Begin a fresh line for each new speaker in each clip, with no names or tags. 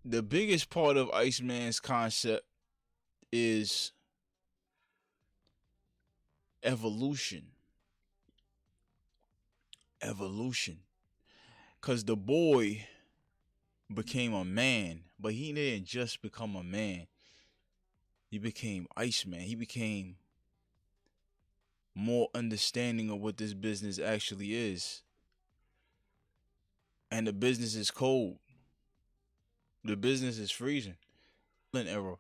the biggest part of Iceman's concept is evolution. Evolution. Because the boy became a man, but he didn't just become a man. He became Iceman. He became more understanding of what this business actually is. And the business is cold. The business is freezing. An era.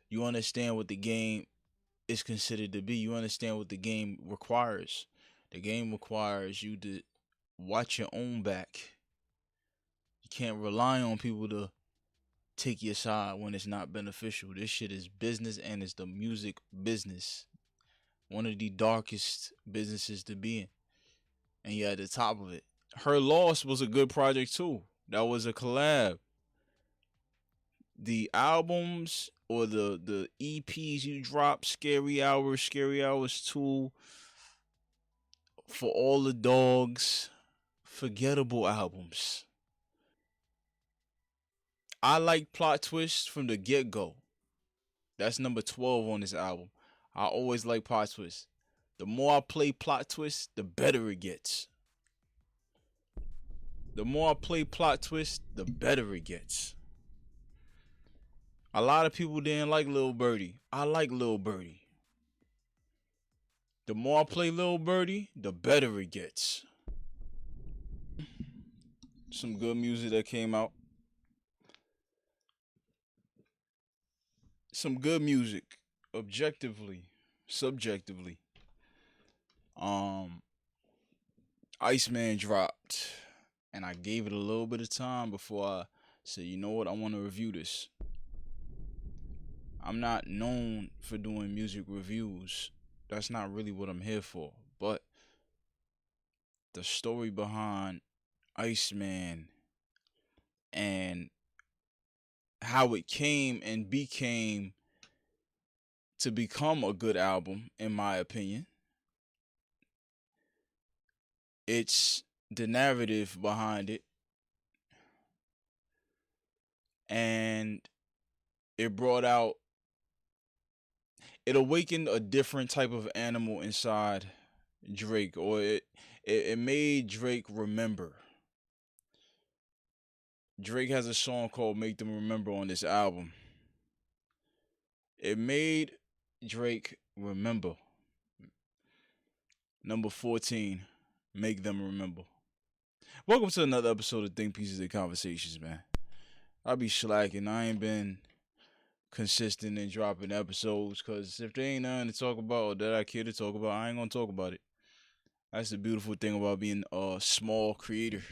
You understand what the game is considered to be. You understand what the game requires. The game requires you to watch your own back. You can't rely on people to take your side when it's not beneficial. This shit is business and it's the music business. One of the darkest businesses to be in. And you're at the top of it. Her Loss was a good project too. That was a collab. The albums or the EPs you drop, Scary Hours 2, For All the Dogs, forgettable albums. I like Plot Twist from the get go. That's number 12 on this album. I always like Plot Twist. The more I play Plot Twist, the better it gets. The more I play Plot Twist, the better it gets. A lot of people didn't like Lil Birdie. I like Lil Birdie. The more I play Lil Birdie, the better it gets. Some good music that came out. Some good music, objectively, subjectively. IceMan dropped, and I gave it a little bit of time before I said, you know what, I want to review this. I'm not known for doing music reviews. That's not really what I'm here for. But the story behind IceMan and how it came and became to become a good album, in my opinion. It's the narrative behind it. And it awakened a different type of animal inside Drake, or it made Drake remember. Drake has a song called Make Them Remember on this album. It made Drake remember. Number 14, Make Them Remember. Welcome to another episode of Think Pieces and Conversations, man. I'll be slacking. I ain't been consistent in dropping episodes because if there ain't nothing to talk about or that I care to talk about, I ain't gonna talk about it. That's the beautiful thing about being a small creator.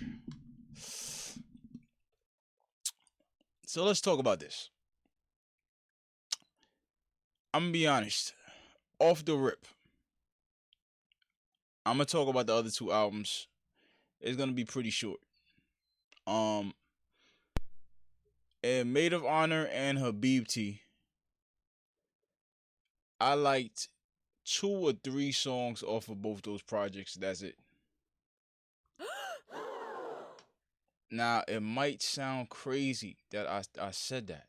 So let's talk about this. I'm gonna be honest. Off the rip, I'm gonna talk about the other two albums. It's gonna be pretty short. And Maid of Honor and Habibti, I liked 2 or 3 songs off of both those projects. That's it. Now, it might sound crazy that I said that.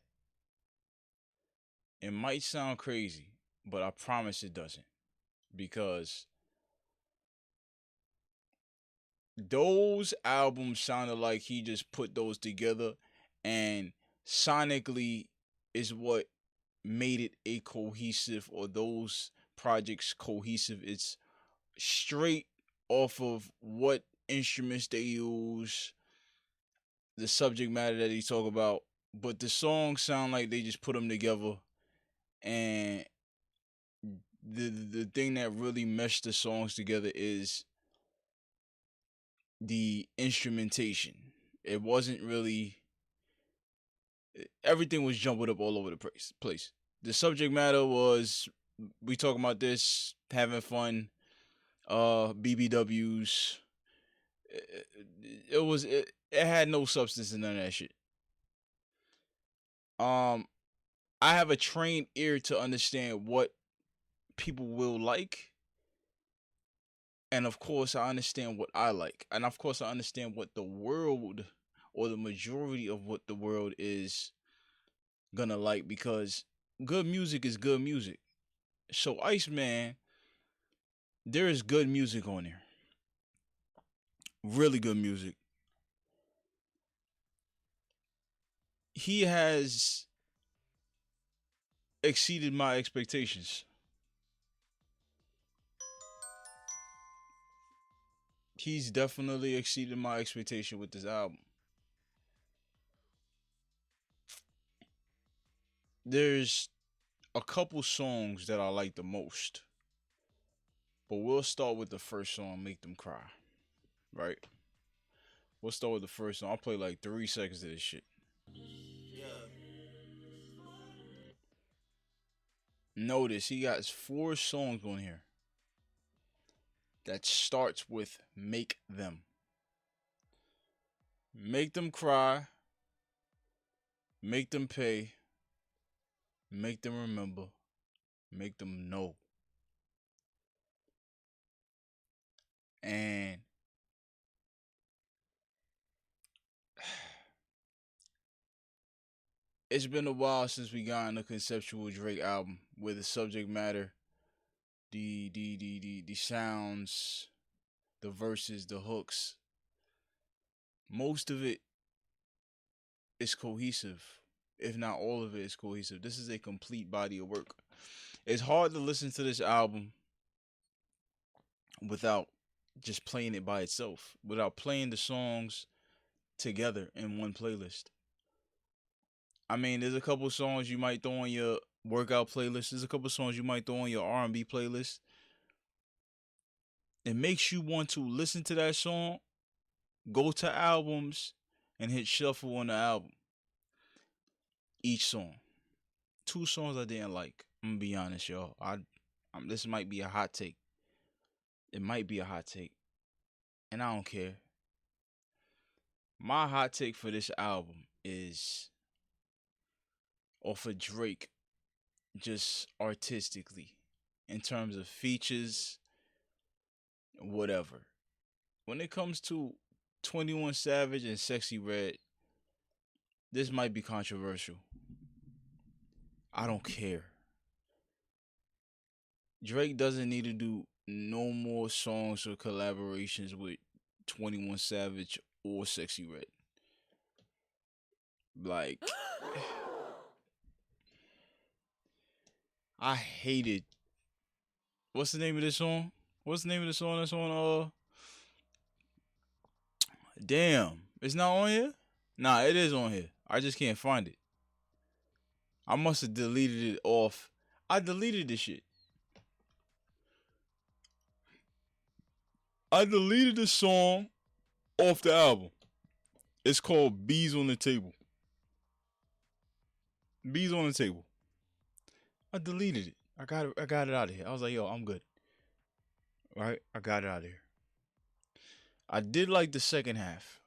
It might sound crazy, but I promise it doesn't. Because those albums sounded like he just put those together, and sonically is what made it a cohesive, or those projects cohesive. It's straight off of what instruments they use, the subject matter that he talk about, but the songs sound like they just put them together. And the thing that really meshed the songs together is the instrumentation. It wasn't really, everything was jumping up all over the place. The subject matter was, we talking about this, having fun, BBWs. It had no substance in none of that shit. I have a trained ear to understand what people will like. And of course, I understand what I like. And of course, I understand what the world or the majority of what the world is gonna like, because good music is good music. So Iceman, there is good music on there. Really good music. He has exceeded my expectations. He's definitely exceeded my expectation with this album. There's a couple songs that I like the most, but we'll start with the first song, Make Them Cry. Right? We'll start with the first song. I'll play like 3 seconds of this shit. Notice he got 4 songs on here that starts with Make Them. Make Them Cry, Make Them Pay, Make Them Remember, Make Them Know. And it's been a while since we got in a conceptual Drake album where the subject matter, the sounds, the verses, the hooks, most of it is cohesive. If not all of it is cohesive. This is a complete body of work. It's hard to listen to this album without just playing it by itself, without playing the songs together in one playlist. I mean, there's a couple songs you might throw on your workout playlist. There's a couple songs you might throw on your R&B playlist. It makes you want to listen to that song, go to albums, and hit shuffle on the album. Each song. 2 songs I didn't like. I'm gonna be honest, y'all. This might be a hot take. It might be a hot take, and I don't care. My hot take for this album is off of Drake, just artistically, in terms of features, whatever. When it comes to 21 Savage and Sexy Red, this might be controversial. I don't care. Drake doesn't need to do no more songs or collaborations with 21 Savage or Sexy Red. Like, I hated. What's the name of this song? What's the name of the song that's on? Damn, it's not on here. Nah, it is on here. I just can't find it. I must have deleted it off. I deleted this shit. I deleted the song off the album. It's called Bees on the Table. Bees on the Table. I deleted it. I got it out of here. I was like, yo, I'm good. Right? I got it out of here. I did like the second half.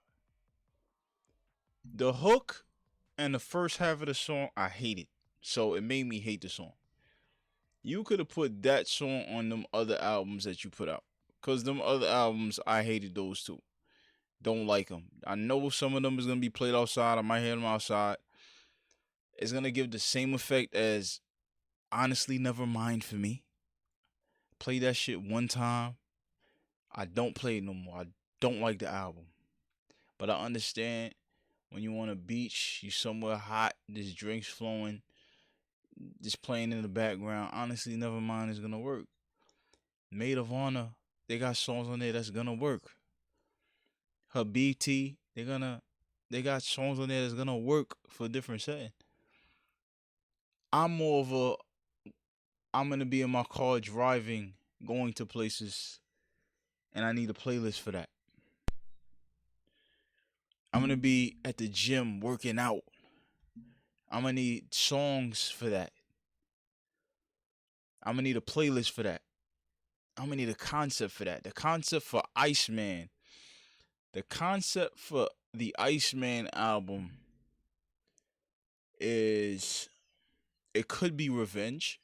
The hook and the first half of the song, I hated. So it made me hate the song. You could have put that song on them other albums that you put out. Because them other albums, I hated those too. Don't like them. I know some of them is going to be played outside. I might hear them outside. It's going to give the same effect as Honestly Nevermind for me. Play that shit one time. I don't play it no more. I don't like the album. But I understand when you on a beach, you somewhere hot, there's drinks flowing, just playing in the background. Honestly Nevermind is going to work. Maid of Honor, they got songs on there that's going to work. Her BT, they got songs on there that's gonna work for a different setting. I'm more of a I'm gonna be in my car driving, going to places, and I need a playlist for that. I'm gonna be at the gym working out. I'm gonna need songs for that. I'm gonna need a playlist for that. I'm gonna need a concept for that. The concept for IceMan. The concept for the IceMan album is it could be revenge.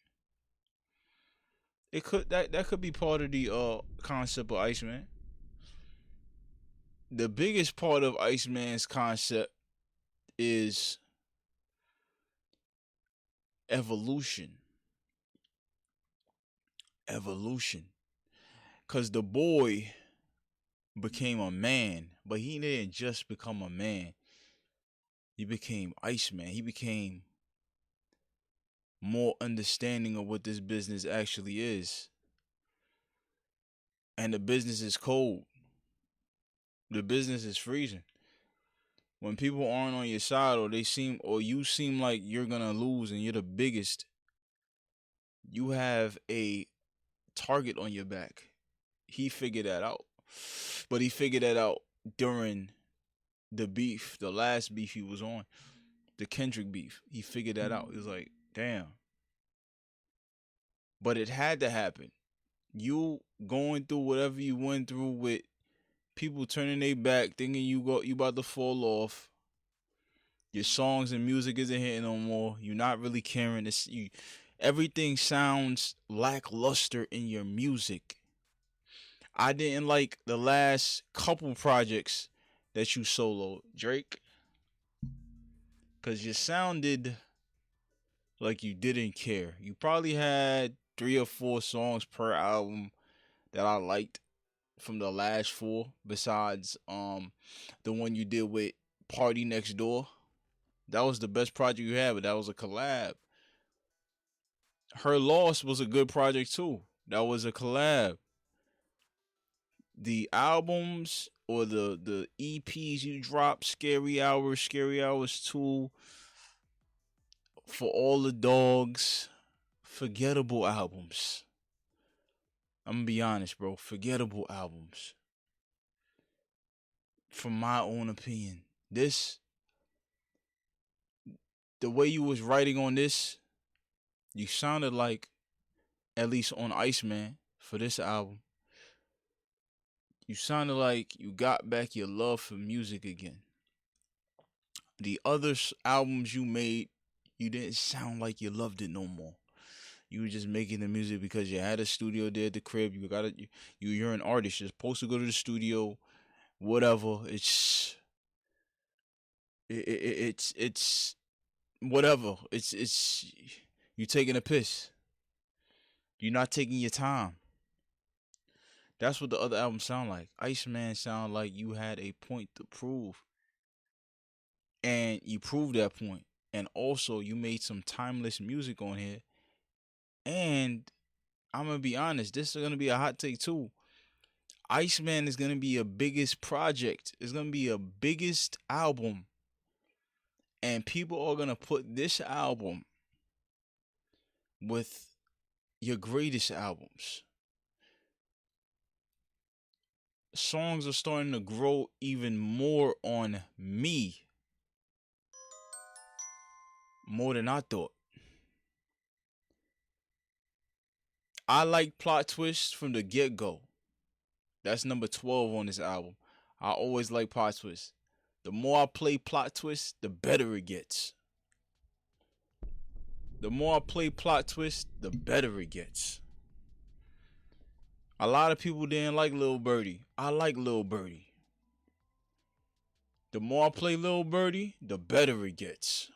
It could that could be part of the concept of Iceman. The biggest part of Iceman's concept is evolution. Evolution. Because the boy became a man, but he didn't just become a man. He became Iceman. He became more understanding of what this business actually is. And the business is cold. The business is freezing. When people aren't on your side or you seem like you're gonna lose and you're the biggest, you have a target on your back. He figured that out. But he figured that out during the beef, the last beef he was on, the Kendrick beef. He figured that out. He was like, damn. But it had to happen. You going through whatever you went through with people turning their back, thinking you about to fall off. Your songs and music isn't hitting no more. You're not really caring. Everything sounds lackluster in your music. I didn't like the last couple projects that you soloed, Drake, because you sounded like you didn't care. You probably had 3 or 4 songs per album that I liked from the last four, besides the one you did with Party Next Door. That was the best project you had, but that was a collab. Her Loss was a good project too. That was a collab. The albums or the EPs you dropped, Scary Hours 2, For All the Dogs, forgettable albums. I'm gonna be honest, bro. Forgettable albums. From my own opinion. The way you was writing on this, you sounded like, at least on Iceman for this album, you sounded like you got back your love for music again. The other albums you made, you didn't sound like you loved it no more. You were just making the music because you had a studio there at the crib. You're an artist. You're supposed to go to the studio, whatever. It's whatever. It's you taking a piss. You're not taking your time. That's what the other albums sound like. Iceman sound like you had a point to prove. And you proved that point. And also you made some timeless music on here. And I'm gonna be honest, this is gonna be a hot take too. Iceman is gonna be a biggest project. It's gonna be a biggest album. And people are gonna put this album with your greatest albums. Songs are starting to grow even more on me. More than I thought. I like plot twists from the get go. That's number 12 on this album. I always like plot twists. The more I play plot twists, the better it gets. The more I play plot twists, the better it gets. A lot of people didn't like Lil Birdie. I like Lil Birdie. The more I play Lil Birdie, the better it gets.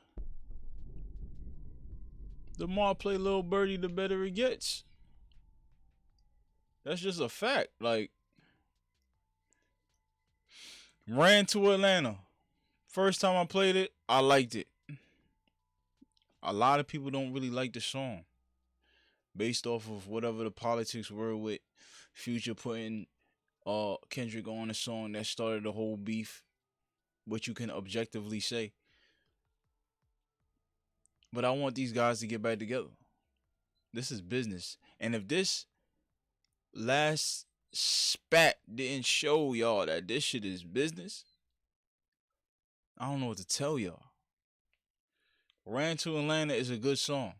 The more I play Lil Birdie, the better it gets. That's just a fact. Like, Ran to Atlanta. First time I played it, I liked it. A lot of people don't really like the song, based off of whatever the politics were with Future putting Kendrick on a song that started the whole beef, what you can objectively say. But I want these guys to get back together. This is business. And if this last spat didn't show y'all that this shit is business, I don't know what to tell y'all. Ran to Atlanta is a good song.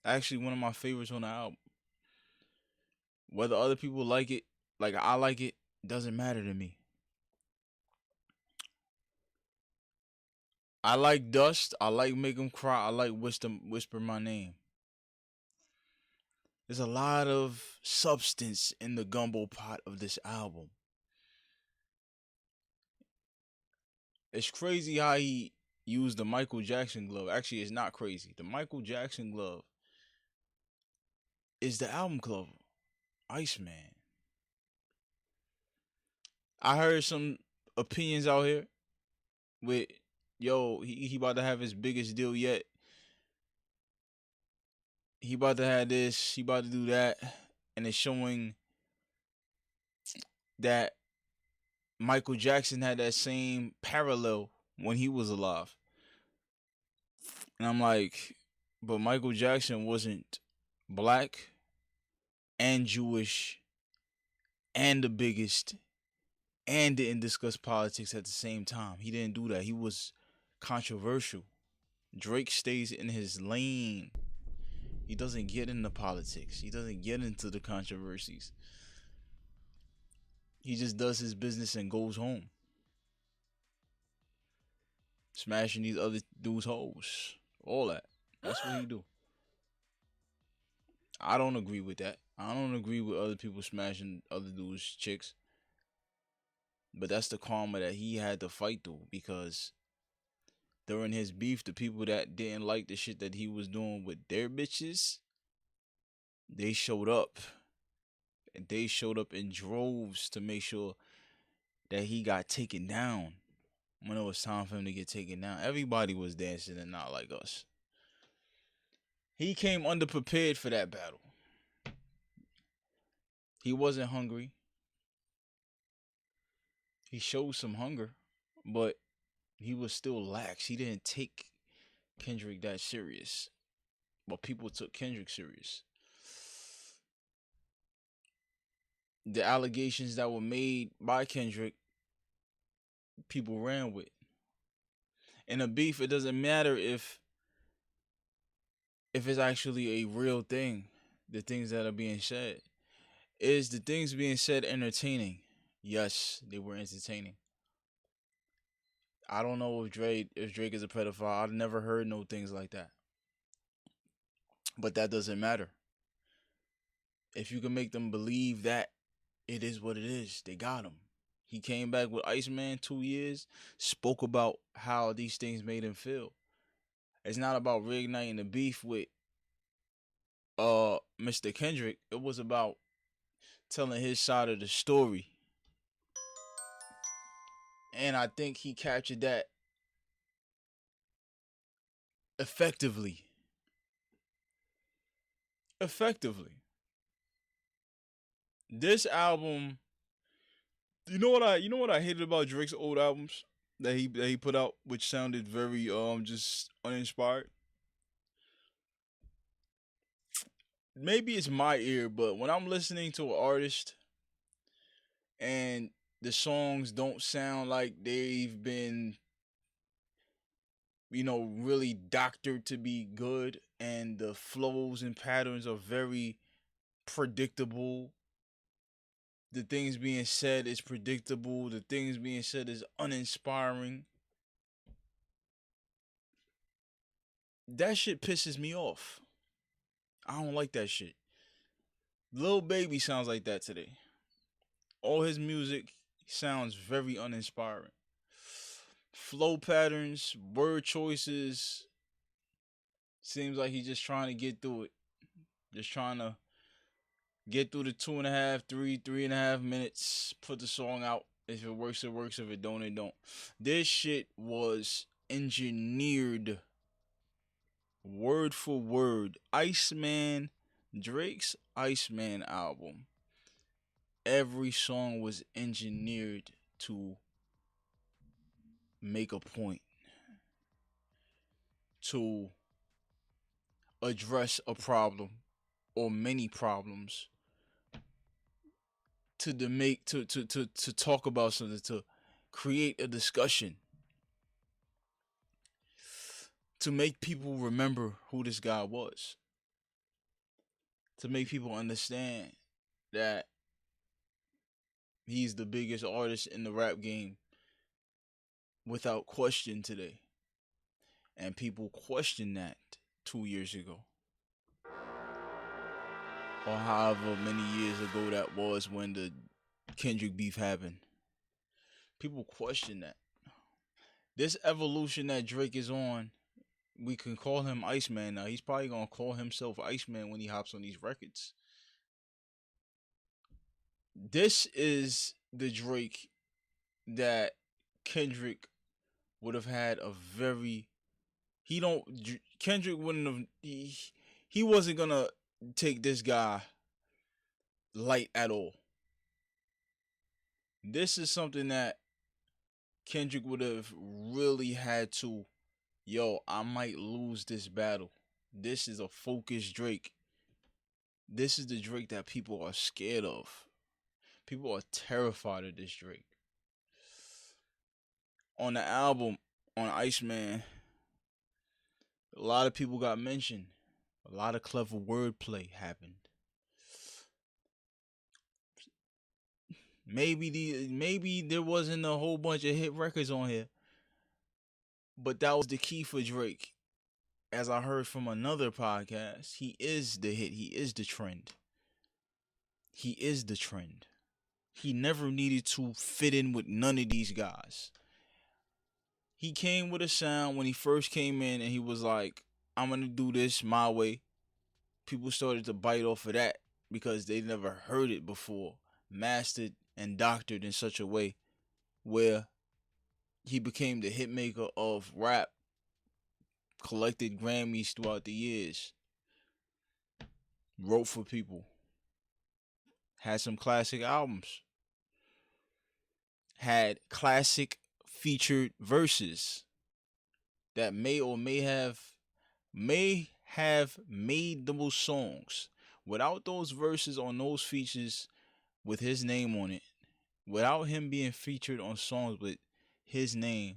Actually, one of my favorites on the album. Whether other people like it, like I like it, doesn't matter to me. I like Dust. I like Make 'Em Cry. I like Whisper My Name. There's a lot of substance in the gumbo pot of this album. It's crazy how he used the Michael Jackson glove. Actually, it's not crazy. The Michael Jackson glove is the album cover. Iceman. I heard some opinions out here with yo, he about to have his biggest deal yet. He about to have this, he about to do that, and it's showing that Michael Jackson had that same parallel when he was alive. And I'm like, but Michael Jackson wasn't black and Jewish and the biggest and didn't discuss politics at the same time. He didn't do that. He was controversial. Drake stays in his lane. He doesn't get into politics. He doesn't get into the controversies. He just does his business and goes home. Smashing these other dudes' hoes. All that. That's what he do. I don't agree with that. I don't agree with other people smashing other dudes' chicks. But that's the karma that he had to fight through because during his beef, the people that didn't like the shit that he was doing with their bitches, they showed up. And they showed up in droves to make sure that he got taken down when it was time for him to get taken down. Everybody was dancing and not like us. He came underprepared for that battle. He wasn't hungry. He showed some hunger, but he was still lax. He didn't take Kendrick that serious. But people took Kendrick serious. The allegations that were made by Kendrick, people ran with. In a beef, it doesn't matter if it's actually a real thing, the things that are being said. Is the things being said entertaining? Yes, they were entertaining. I don't know if Drake is a pedophile. I've never heard no things like that. But that doesn't matter. If you can make them believe that it is what it is, they got him. He came back with IceMan 2 years, spoke about how these things made him feel. It's not about reigniting the beef with Mr. Kendrick. It was about telling his side of the story. And I think he captured that effectively. Effectively. This album, you know what I hated about Drake's old albums that he put out, which sounded very just uninspired. Maybe it's my ear, but when I'm listening to an artist and the songs don't sound like they've been, really doctored to be good, and the flows and patterns are very predictable. The things being said is predictable. The things being said is uninspiring. That shit pisses me off. I don't like that shit. Lil Baby sounds like that today. All his music sounds very uninspiring. Flow patterns, word choices. Seems like he's just trying to get through it. Just trying to get through the 2.5, 3.5 minutes. Put the song out. If it works, it works. If it don't, it don't. This shit was engineered word for word. IceMan, Drake's IceMan album. Every song was engineered to make a point, to address a problem or many problems, to talk about something, to create a discussion, to make people remember who this guy was, to make people understand that he's the biggest artist in the rap game without question today. And people questioned that 2 years ago. Or however many years ago that was when the Kendrick beef happened. People question that. This evolution that Drake is on, we can call him Iceman now. He's probably gonna call himself Iceman when he hops on these records. This is the Drake that Kendrick would have had a very he don't Kendrick wouldn't have he wasn't gonna take this guy light at all. This is something that Kendrick would have really had to, yo, I might lose this battle. This is a focused Drake. This is the Drake that people are scared of. People are terrified of this Drake. On the album, on Iceman, a lot of people got mentioned. A lot of clever wordplay happened. Maybe there wasn't a whole bunch of hit records on here, but that was the key for Drake. As I heard from another podcast, he is the hit. He is the trend. He is the trend. He never needed to fit in with none of these guys. He came with a sound when he first came in and he was like, I'm going to do this my way. People started to bite off of that because they never heard it before, mastered and doctored in such a way where he became the hitmaker of rap, collected Grammys throughout the years, wrote for people, had some classic albums, had classic featured verses that may have made those songs. Without those verses on those features with his name on it, without him being featured on songs with his name,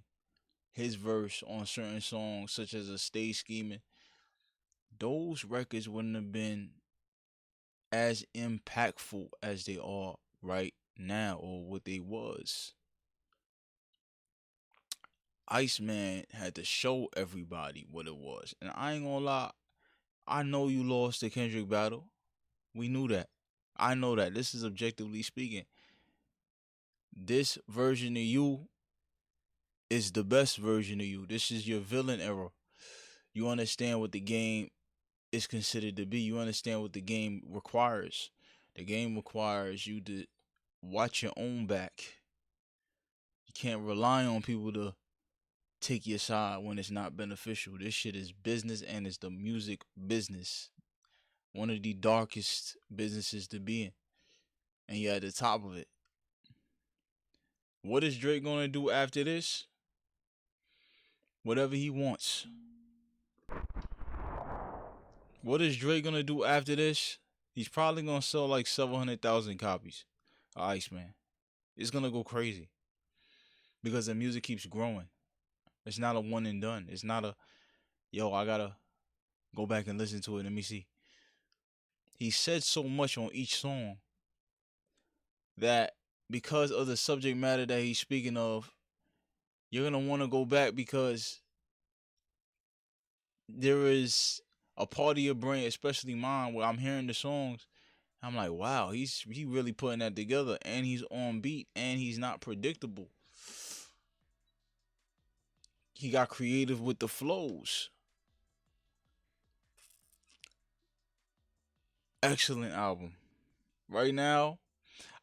his verse on certain songs such as a Stay Scheming, those records wouldn't have been as impactful as they are right now or what they was. Iceman had to show everybody what it was. And I ain't gonna lie, I know you lost the Kendrick battle. We knew that. I know that. This is objectively speaking. This version of you is the best version of you. This is your villain era. You understand what the game is considered to be. You understand what the game requires. The game requires you to watch your own back. You can't rely on people to take your side when it's not beneficial. This shit is business and it's the music business. One of the darkest businesses to be in. And you're at the top of it. What is Drake gonna do after this? Whatever he wants. What is Drake gonna do after this? He's probably gonna sell like 700,000 copies of Iceman. It's gonna go crazy. Because the music keeps growing. It's not a one and done. It's not a, yo, I gotta go back and listen to it. Let me see. He said so much on each song that because of the subject matter that he's speaking of, you're gonna want to go back because there is a part of your brain, especially mine, where I'm hearing the songs. I'm like, wow, he really putting that together, and he's on beat, and he's not predictable. He got creative with the flows. Excellent album. Right now,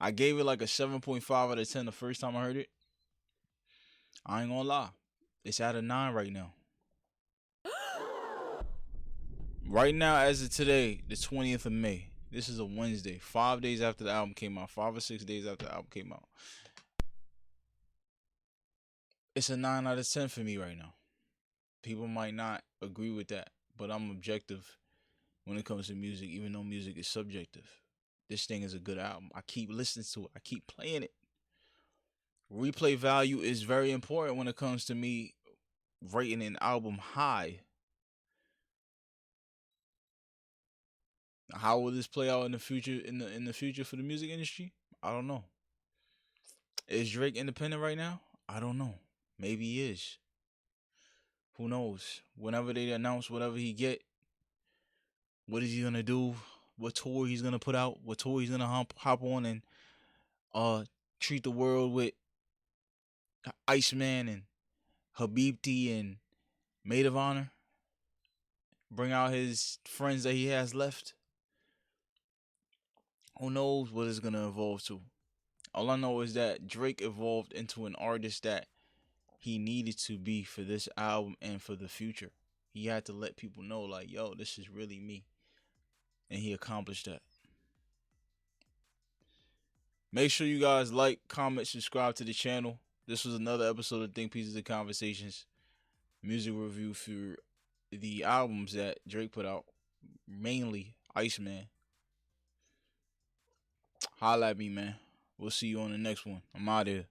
I gave it like a 7.5 out of 10 the first time I heard it. I ain't gonna lie. It's at a 9 right now. Right now, as of today, the 20th of May. This is a Wednesday. 5 days after the album came out. 5 or 6 days after the album came out. It's a 9 out of 10 for me right now. People might not agree with that, but I'm objective when it comes to music, even though music is subjective. This thing is a good album. I keep listening to it. I keep playing it. Replay value is very important when it comes to me rating an album high. How will this play out in the future in the future for the music industry? I don't know. Is Drake independent right now? I don't know. Maybe he is. Who knows? Whenever they announce whatever he get, what is he gonna do? What tour he's gonna put out? What tour he's gonna hop on and treat the world with Iceman and Habibti and Maid of Honor, bring out his friends that he has left. Who knows what it's gonna evolve to? All I know is that Drake evolved into an artist that he needed to be for this album and for the future. He had to let people know, like, yo, this is really me. And he accomplished that. Make sure you guys like, comment, subscribe to the channel. This was another episode of Think Pieces of Conversations. Music review for the albums that Drake put out, mainly IceMan. Holla at me, man. We'll see you on the next one. I'm out here.